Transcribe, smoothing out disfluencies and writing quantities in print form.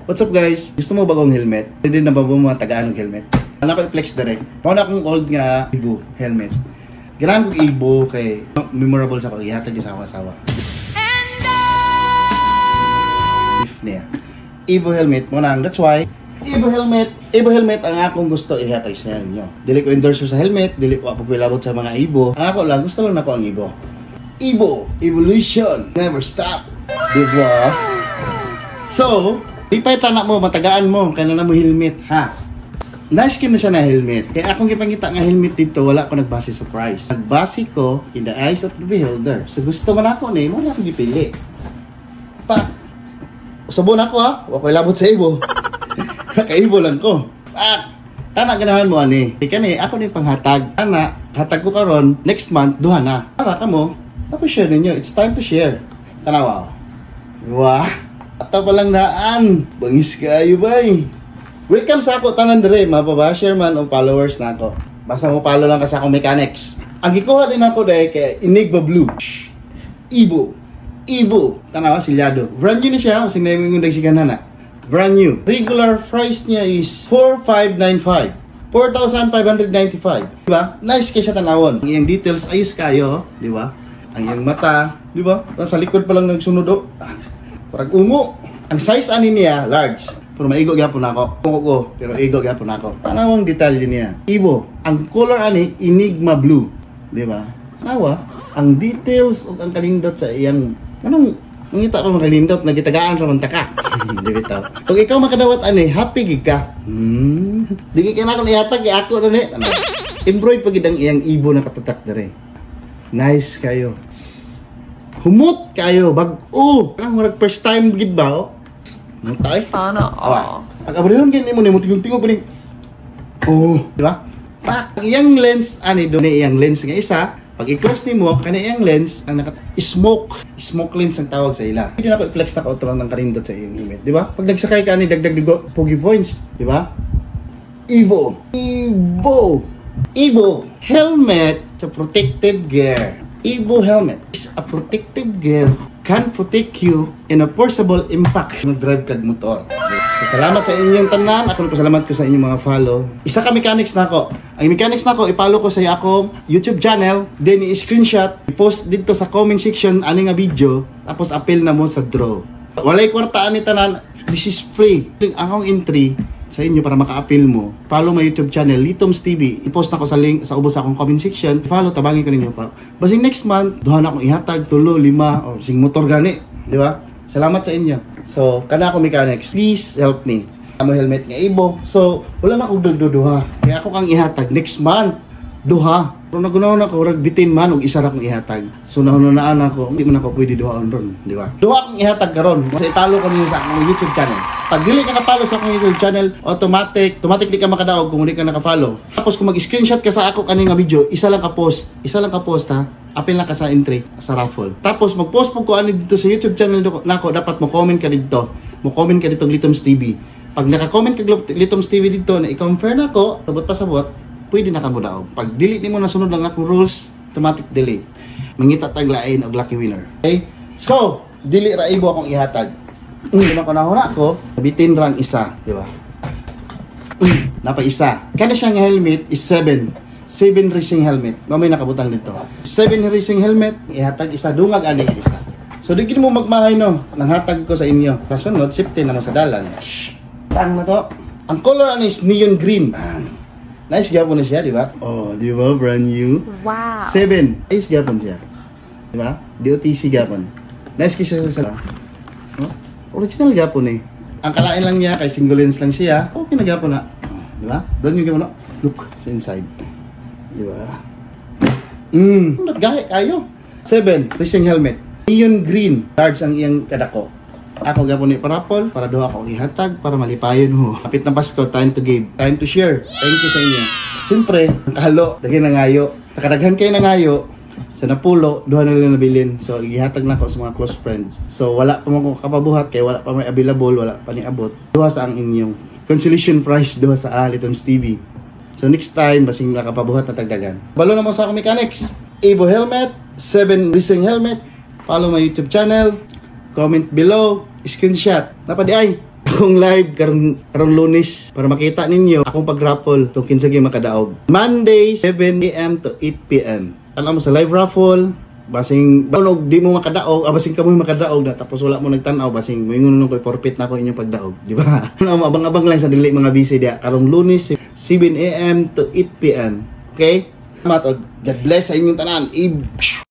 What's up guys? Gusto mo bagong helmet? Hindi na ba mo mga tagaan ng helmet? Ano ko i-flex direct? Paano akong old nga Evo helmet? Ganahan kong Evo kay memorable sa pag-ihatag sa asawa. If niya. Evo helmet mo nang. That's why Evo helmet ang akong gusto ihatag sa inyo. Dili ko endorse sa helmet, dili ko pagwilabot sa mga Evo. Ang ako lang gusto lang nako ang Evo. Evo Evolution never stop. Diba? So, ipay tanak mo, matagaan mo, kaya na mo helmet, ha? Nice na siya na helmet. Kaya akong ipangita nga helmet dito, wala ko nagbase sa price. Nagbase ko in the eyes of the beholder. So gusto man ako na, wala akong ipili. Pa, sabon ako ha, wala ko ilabot sa ibo. Naka-ibo lang ko. Tanak ganahan mo ani. Ika ni, ako ni panghatag. Tanak, hatag ko karon next month, duha na. Para ka mo, ako share ninyo. It's time to share. Tanawa. Wah. Ato palang daan. Bangis kayo bay. Welcome sa ako tanan dire, mapabashare man o followers na ako. Basta mo follow lang ka sa akong mechanics. Ang gikuha din ako dahil kay Enigma Blue. Evo. Tanawa silyado. Brand new ni siya, using na yung dagsigan na. Brand new. Regular price niya is 4,595. 4,595. Diba? Nice kaya siya tanawon. Ang iyang details ayos kayo, diba? Ang iyang mata, diba? Sa likod pa lang nagsunod o. Parang ungo. Ang size ani niya, large. Pero maigo gyapon ako. Ungo ko, pero igo gyapon ako. Tanawang detalye niya. Evo. Ang color ani, Enigma Blue. Diba? Tanawa, ang details o ang kalindot sa iyang, anong, ngita pa mga kalindot, nagitagaan sa mantaka. Di bitaw. Kung ikaw makadawat ani, happy gig ka. Di ka na akong ihatag, ako na ni. Embroid pagid ang iyang Evo na katatak na rin. Nice kayo. Humot kayo, bag-o. Parang first time gid ba, oh? Mutay? Sana, Ang abrihon ganyan mo, tingog-tingog pa rin. Oh, di ba? Ang iyang lens, doon iyang lens nga isa, pag i-close ni mo, kanya iyang lens, ang smoke lens ang tawag sa ila. Hindi na ako i-flex na ka-outro ng karindot sa iyong helmet, di ba? Pag nagsakay ka dagdag digo, pogi points, di ba? Evo helmet sa protective gear. Evo helmet is a protective gear, can protect you in a forcible impact mag-drive kag motor. So, salamat sa inyong tanan. Ako pasalamat ko sa inyong mga follow. Isa ka mechanics na ako. Ang mechanics na ako, i-follow ko sa akong YouTube channel, then i-screenshot, i-post dito sa comment section ani nga video, tapos appeal na mo sa draw. Walay kwartaan ni tanan. This is free. Ang akong entry sa inyo para maka-appeal mo, follow my YouTube channel, Litoms TV. I-post na ko sa link sa ubos sa akong comment section. Follow, tabangin ko ninyo pa. Basing next month, duha na akong ihatag, 3, 5, o sing motor gani. Di ba? Salamat sa inyo. So, kana ako mechanics. Please help me. Amo helmet nga Evo. So, wala na akong duha. Kaya ako kang ihatag next month. Duha. Pero nagunaw na ako, bitin man, o isa ra akong ihatag. So, nahununaan ako, hindi man ako pwede duhaon ron. Di ba? Duha akong ihatag karon. Kasi italo ko ninyo sa akong YouTube channel. Pag dili ka nakapalo sa akong YouTube channel, automatic di ka makadaog kung hindi ka nakapalo. Tapos kung mag-screenshot ka sa ako kaning nga video, isa lang ka post ha. Apil na ka sa entry, sa raffle. Tapos mag-post po ko ani dito sa YouTube channel nako, dapat mo comment ka dito. Mo comment ka dito Litoms TV. Pag naka-comment ka Litoms TV dito na i-confirm nako, sabot pa sabot, pwede na ka mo daog. Pag delete nimo na sunod lang akong rules, automatic delete. Mangita tag lain og lucky winner. Okay? So, dili ra Evo akong ihatag. Kung nakunahuna ko, bitin rang isa, di ba? Napa isa. Kana siya nga helmet is 7 racing helmet. Mamay nakabutang dito. 7 racing helmet, ihatag isa, dungag ani isa. So di mo magmahay no, nang hatag ko sa inyo. Kasunod, safety na mo sa dalan. Tang na to. Ang color ano is neon green. Nice gyapon na siya, di ba? Oh, di ba? Brand new. Wow. 7. Nice gyapon siya. Di ba? DOTC gyapon. Nice kisa sa oh? Original gyapon eh. Ang kalain lang niya kay single lens lang siya. Okay na gyapon na. Di ba? Brand new gyapon na. Look sa inside. Di ba? Naggahe kayo. 7 racing helmet. Neon green. Large ang iyang kadako. Ako gapon ni parapol para duha ako ihatag para malipayon ho. Kapit na Pasko, time to give, time to share. Thank you sa inyo. Siyempre, nakahalo, daghan na ngayo. Takadaghan kayo na ngayo. Sa napulo, duha na lang nabilin. So, ihatag na ako sa mga close friends. So, wala pa mo kapabuhat kay wala pa may available, wala pa ni abot. Duha sa ang inyong consolation prize duha sa Litoms TV. So, next time, basing nakapabuhat na tagdagan. Balo na mo sa akong mechanics. Evo helmet, 7 racing helmet. Follow my YouTube channel. Comment below, screenshot. Napadi ay, akong live karong Lunes para makita ninyo akong pag-raffle kung kinsa gyud makadaog. Monday 7 AM to 8 PM. Alam mo sa live raffle, basing banog di mo makadaog, basing kamoy makadaog na tapos wala mo nagtan-aw, basing moingon ko forfeit na ko inyong pagdaog, di ba? Abang-abang lang sa dili mga busy dia karong Lunes 7 AM to 8 PM. Okay? Salamat. God bless sa inyong tanan.